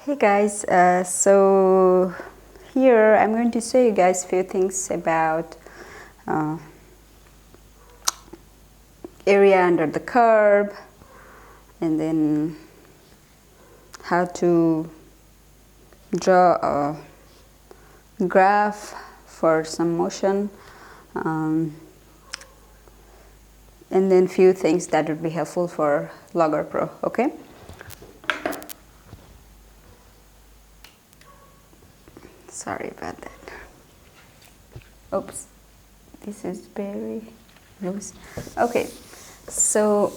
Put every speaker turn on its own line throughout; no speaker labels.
Hey guys, so here I'm going to show you guys a few things about area under the curve, and then how to draw a graph for some motion, and then few things that would be helpful for Logger Pro. Okay. Sorry about that. Oops, this is very loose. Okay, so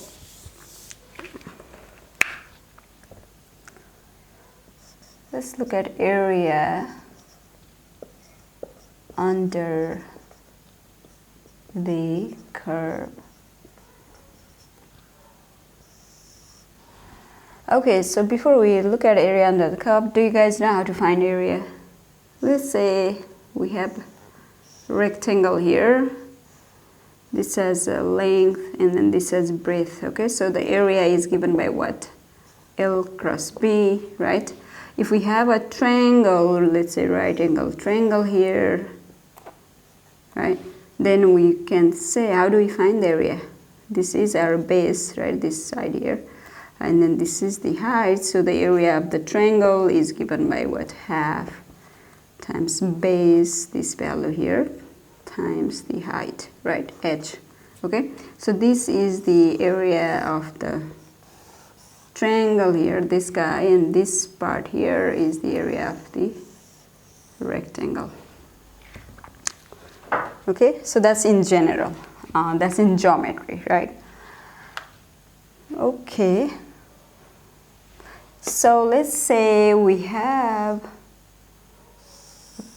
let's look at area under the curve. Okay, so before we look at area under the curve, do you guys know how to find area? Let's say we have a rectangle here. This has a length and then this has breadth. Okay, so the area is given by what? L cross B, right? If we have a triangle, let's say right angle triangle here, right? Then we can say, how do we find the area? This is our base, right? This side here. And then this is the height. So the area of the triangle is given by what? Half times base, this value here, times the height, right, h. Okay, so this is the area of the triangle here, this guy, and this part here is the area of the rectangle. Okay, so that's in general, that's in geometry, right? Okay, so let's say we have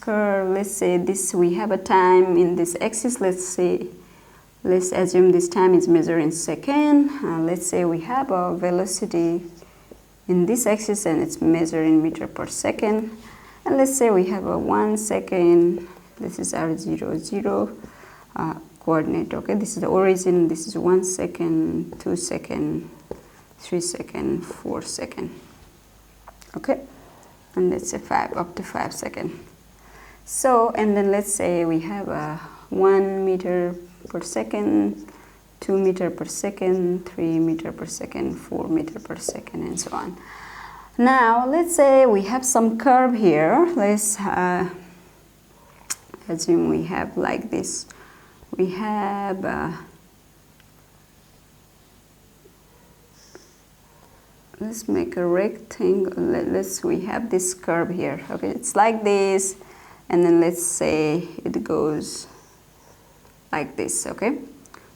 curve. Let's say this, we have a time in this axis. Let's assume this time is measured in second. Let's say we have a velocity in this axis and it's measured in meter per second. And let's say we have a 1 second. This is our 0, 0 coordinate. Okay, this is the origin. This is 1 second, 2 second, 3 second, 4 second. Okay, and let's say 5 up to 5 second. So, and then let's say we have a 1 meter per second, 2 meter per second, 3 meter per second, 4 meter per second, and so on. Now, let's say we have some curve here. Let's assume we have like this. We have let's make a rectangle. We have this curve here. Okay, it's like this. And then let's say it goes like this, okay?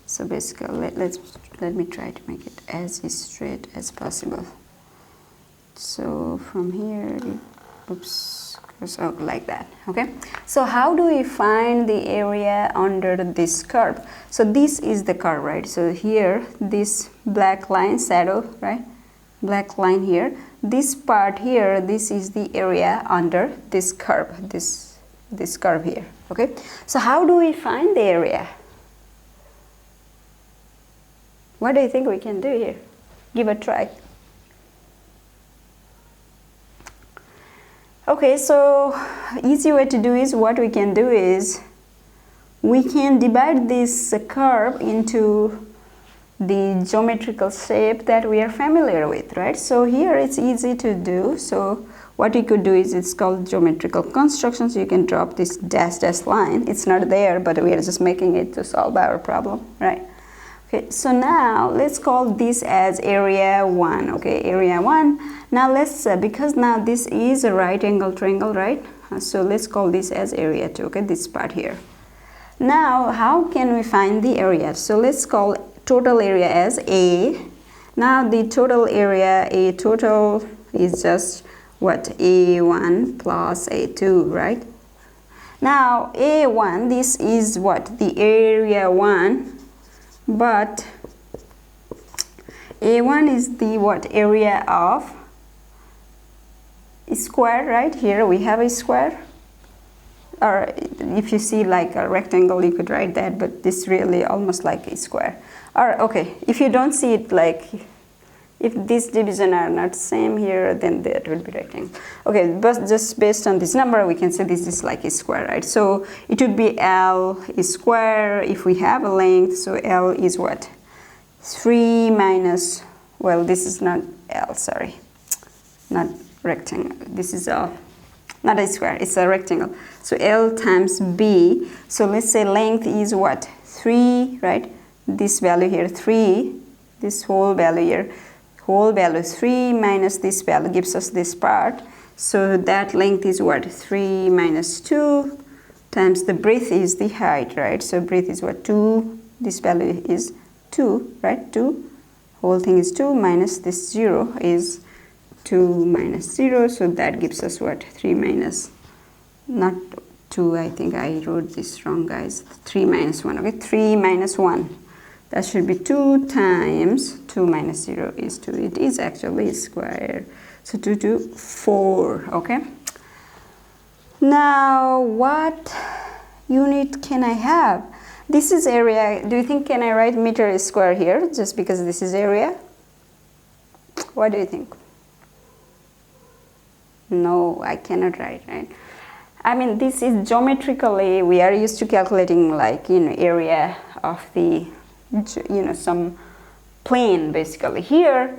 So basically, let me try to make it as straight as possible. So from here, oops, goes out like that, okay? So how do we find the area under this curve? So this is the curve, right? So here, this black line, shadow, right? Black line here. This part here, this is the area under this curve, this curve here. Okay, so how do we find the area? What do you think we can do here? Give a try. Okay, so easy way to do is, what we can do is we can divide this curve into the geometrical shape that we are familiar with, right? So here it's easy to do. So what you could do is, it's called geometrical construction. So you can drop this dash line. It's not there, but we are just making it to solve our problem, right? Okay, so now let's call this as area 1. Okay, area 1. Now let's, because now this is a right angle triangle, right? So let's call this as area 2, okay, this part here. Now, how can we find the area? So let's call total area as A. Now the total area, A total, is just what? A1 plus A2, right? Now A1, this is what? The area 1, but A1 is the what? Area of square, right? Here we have a square. Or if you see like a rectangle, you could write that, but this really almost like a square. Or okay, if you don't see it like If this division are not same here, then that will be rectangle. Okay, but just based on this number, we can say this is like a square, right? So it would be L is square if we have a length. So L is what? 3 minus, well, this is not L, sorry, not rectangle. This is not a square, it's a rectangle. So L times B. So let's say length is what? 3, right? This value here, 3. This whole value here, whole value 3 minus this value gives us this part. So that length is what? 3 minus 2 times the breadth is the height, right? So breadth is what? 2. This value is 2, right? 2. Whole thing is 2 minus this 0 is 2 minus 0. So that gives us what? 3 minus, not 2, I think I wrote this wrong, guys. 3 minus 1, okay? 3 minus 1. That should be 2 times 2 minus 0 is 2. It is actually square. So 2 to 4, okay? Now, what unit can I have? This is area. Do you think can I write meter square here just because this is area? What do you think? No, I cannot write, right? I mean, this is geometrically, we are used to calculating like, area of the, some plane basically. Here,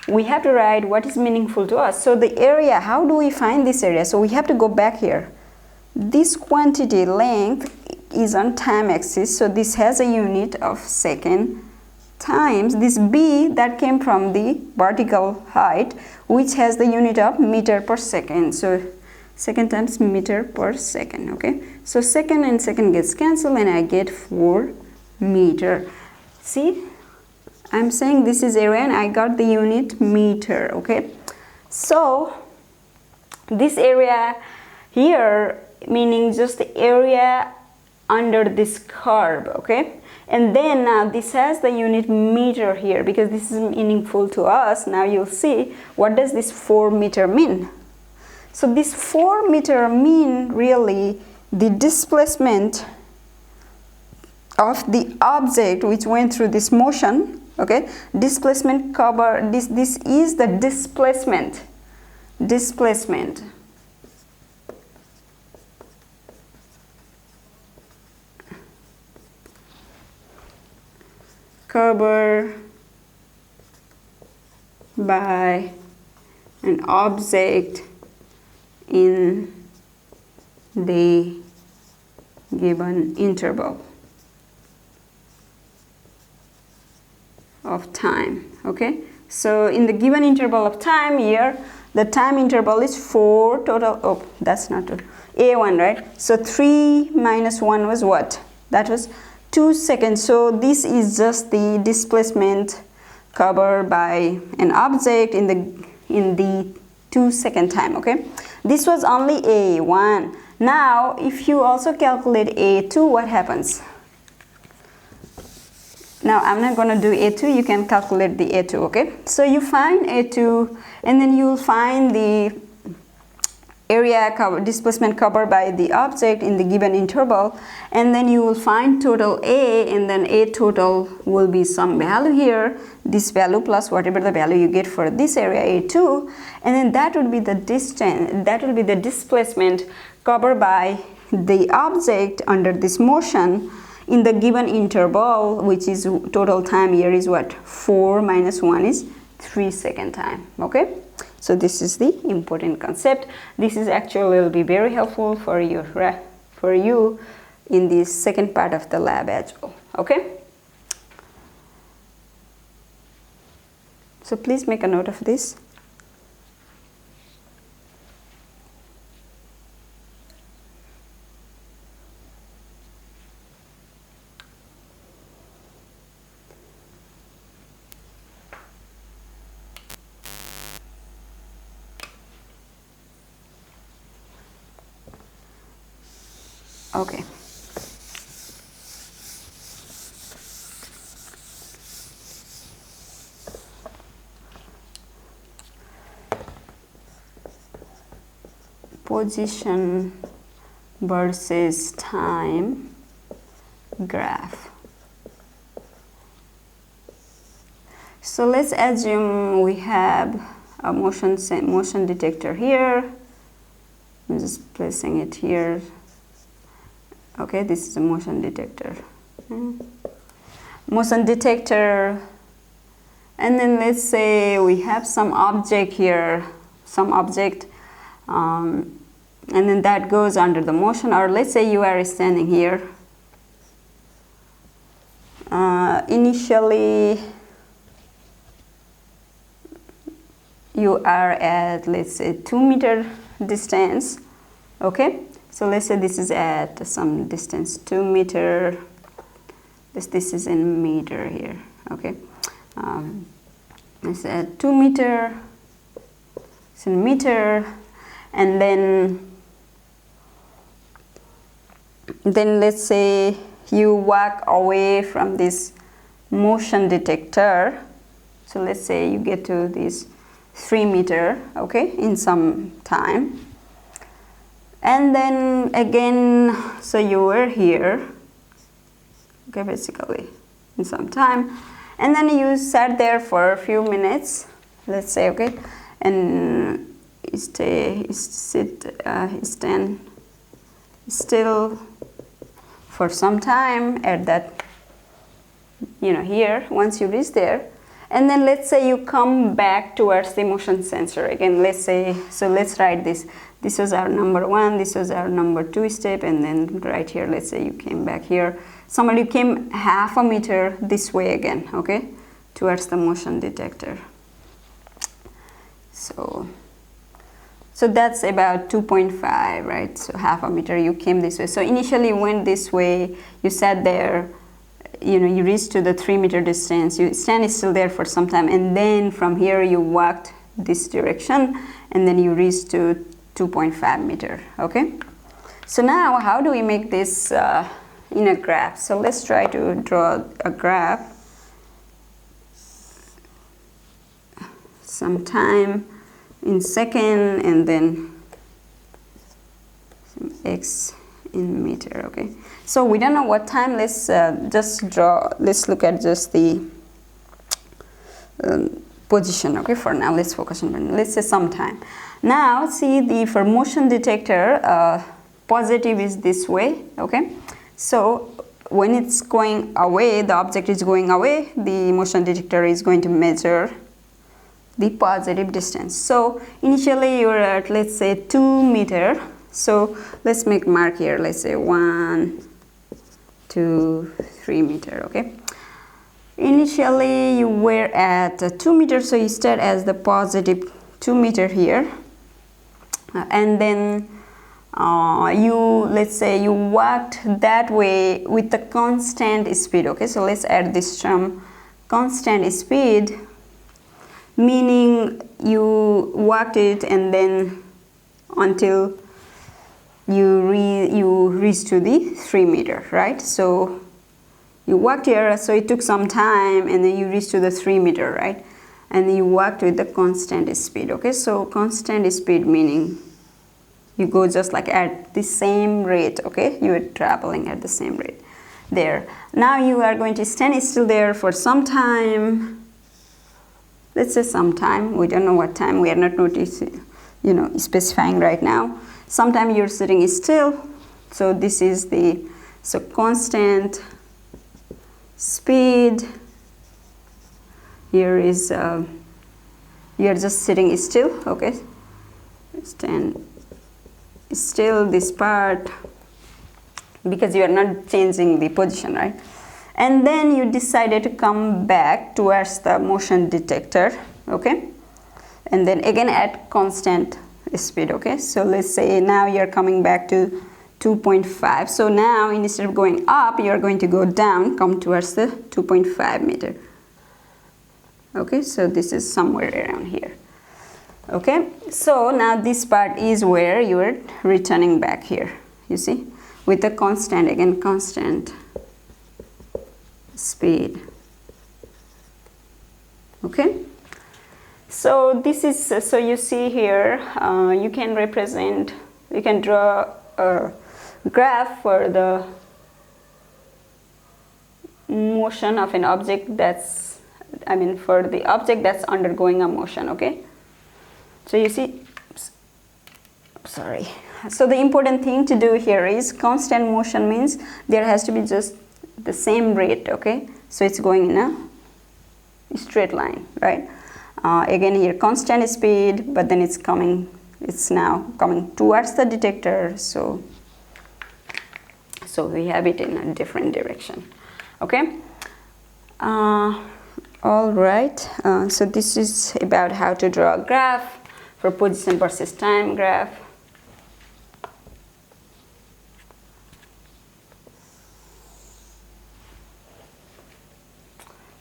we have to write what is meaningful to us. So the area, how do we find this area? So we have to go back here. This quantity length is on time axis, so this has a unit of second times this B that came from the vertical height, which has the unit of meter per second. So second times meter per second, okay? So second and second gets cancelled and I get 4 meter. See, I'm saying this is area and I got the unit meter, okay? So this area here meaning just the area under this curve, okay? And then now this has the unit meter here because this is meaningful to us. Now you'll see what does this 4 meter mean. So this 4 meter mean really the displacement of the object which went through this motion, okay? Displacement cover, this is the displacement covered by an object in the given interval of time, okay? So in the given interval of time here, the time interval is 4 total, oh, that's not true, A1, right? So 3 minus 1 was what? That was 2 seconds. So this is just the displacement covered by an object in the 2 second time, okay? This was only A1. Now if you also calculate A2, what happens? Now I'm not going to do A2, you can calculate the A2, okay? So you find A2 and then you will find the area cover, displacement covered by the object in the given interval, and then you will find total A, and then A total will be some value here, this value plus whatever the value you get for this area A2, and then that would be the distance, that will be the displacement covered by the object under this motion in the given interval, which is total time here is what? 4 minus 1 is 3 second time, okay? So this is the important concept. This is actually will be very helpful for you in the second part of the lab as well, okay? So please make a note of this. Okay. Position versus time graph. So let's assume we have a motion detector here. I'm just placing it here. Okay, this is a motion detector. Motion detector, and then let's say we have some object here, and then that goes under the motion, or let's say you are standing here. Initially you are at, let's say, 2 meter distance. Okay, so let's say this is at some distance, 2 meter. This is in meter here. Okay, let's say at 2 meter, it's in meter, and then let's say you walk away from this motion detector. So let's say you get to this 3 meter, okay, in some time, and then again, so you were here, okay, basically in some time, and then you sat there for a few minutes, let's say, okay, and stand still for some time at that, here, once you reach there, and then let's say you come back towards the motion sensor again. Let's say, so let's write this. This was our number 1, this was our number 2 step, and then right here, let's say you came back here. Somebody came half a meter this way again, okay, towards the motion detector. So that's about 2.5, right? So half a meter, you came this way. So initially you went this way, you sat there, you reached to the 3 meter distance, you stand still there for some time, and then from here you walked this direction, and then you reached to 2.5 meter, okay? So now how do we make this in a graph? So let's try to draw a graph. Some time in second, and then some x in meter, okay? So we don't know what time. Let's let's look at just the position, okay? For now, let's focus on, let's say, some time. Now see, for motion detector, positive is this way, okay? So when it's going away, the object is going away, the motion detector is going to measure the positive distance. So initially you're at, let's say, 2 meter. So let's make mark here, let's say 1, 2, 3 meter, okay? Initially you were at 2 meters, so you start as the positive 2 meter here, and then let's say you walked that way with the constant speed, okay? So let's add this term, constant speed, meaning you walked it and then until you reach to the 3 meter, right? So you walked here, so it took some time, and then you reached to the 3 meter, right? And you walked with the constant speed, okay? So constant speed meaning you go just like at the same rate, okay? You are traveling at the same rate there. Now you are going to stand still there for some time. Let's say some time, we don't know what time, we are not noticing, specifying right now. Sometime you're sitting still, so this is the, so constant speed, here is, you're just sitting still, okay? Stand still, this part, because you are not changing the position, right? And then you decided to come back towards the motion detector, okay? And then again at constant speed, okay? So let's say now you're coming back to 2.5. So now instead of going up, you're going to go down, come towards the 2.5 meter. Okay, so this is somewhere around here. Okay, so now this part is where you're returning back here, you see, with the constant, again, constant speed. Okay, so this is, so you see here, you can draw a graph for the motion of an object that's for the object that's undergoing a motion. Okay, so you see, sorry, so the important thing to do here is constant motion means there has to be just the same rate. Okay, so it's going in a straight line, right? Again here constant speed, but then it's now coming towards the detector, so we have it in a different direction. Okay, all right, so this is about how to draw a graph for position versus time graph.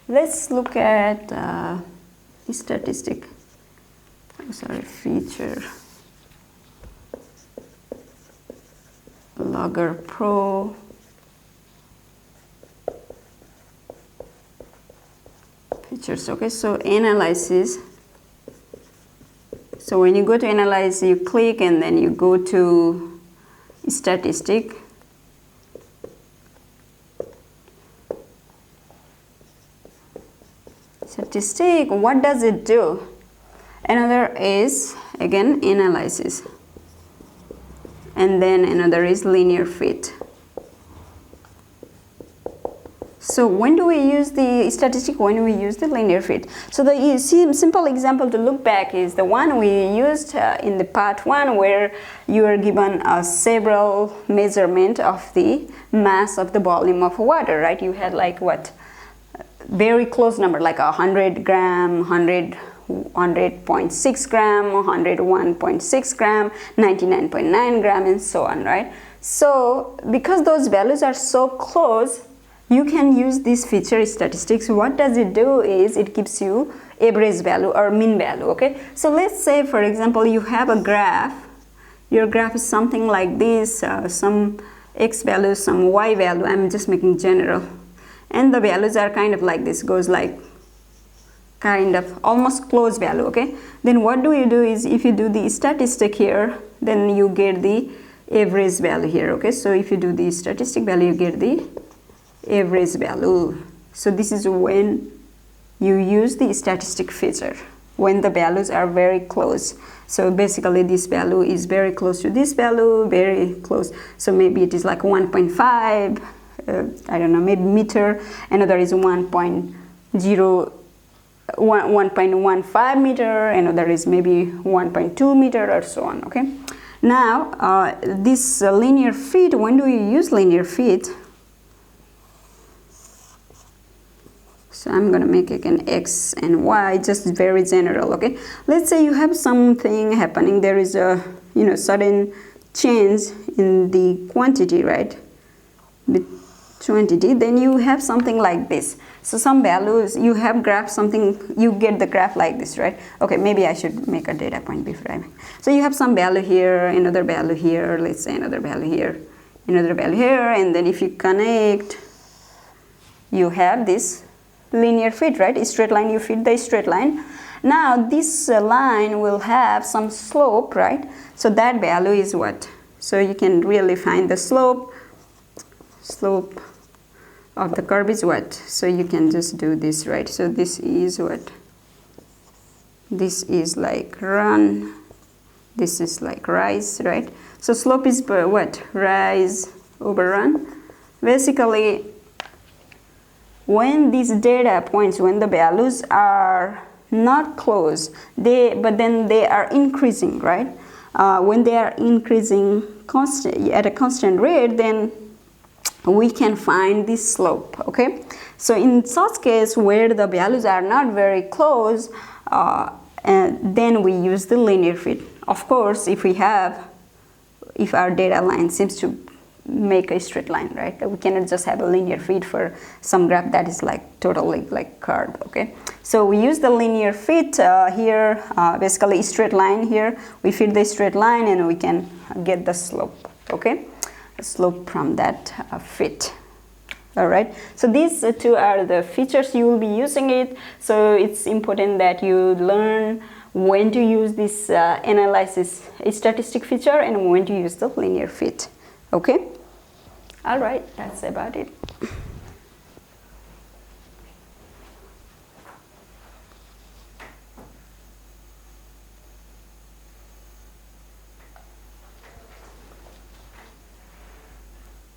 Let's look at feature Logger Pro. Features. Okay, so analysis. So when you go to analyze, you click and then you go to statistic. Statistic, what does it do? Another is again analysis, and then another is linear fit. So when do we use the statistic? When we use the linear fit? So the simple example to look back is the one we used in the part 1, where you are given a several measurement of the mass of the volume of water, right? You had like what? Very close number, like 100 gram, 100.6 gram, 101.6 gram, 99.9 gram, and so on, right? So because those values are so close, you can use this feature statistics. What does it do is it gives you average value or mean value. Okay, so let's say for example you have a graph. Your graph is something like this, some x value, some y value. I'm just making general. And the values are kind of like this, goes like kind of almost close value. Okay, then what do you do is if you do the statistic here, then you get the average value here. Okay, so if you do the statistic value, you get the average value. So this is when you use the statistic feature, when the values are very close. So basically this value is very close to this value, very close. So maybe it is like 1.5. I don't know, maybe meter. Another is 1.15 meter. Another is maybe 1.2 meter, or so on. Okay. Now this linear fit. When do we use linear fit? So I'm gonna make it an x and y, just very general. Okay. Let's say you have something happening. There is a sudden change in the quantity, right? Quantity, then you have something like this. So some values, you have graph something, you get the graph like this, right? Okay, maybe I should make a data point before I make. So you have some value here, another value here, let's say another value here, another value here, and then if you connect, you have this linear fit, right? A straight line, you fit the straight line. Now this line will have some slope, right? So that value is what? So you can really find the slope of the curve is what? So you can just do this, right? So this is what? This is like run, this is like rise, right? So slope is what? Rise over run. Basically, when these data points, when the values are not close, but then they are increasing, right? When they are increasing at a constant rate, then we can find this slope. Okay, so in such case where the values are not very close, then we use the linear fit. Of course, if our data line seems to make a straight line, right? We cannot just have a linear fit for some graph that is like totally like curved. Okay, so we use the linear fit here, basically straight line here. We fit the straight line and we can get the slope. Okay, slope from that fit. All right, so these two are the features you will be using it. So it's important that you learn when to use this analysis statistic feature and when to use the linear fit. Okay, all right, that's about it.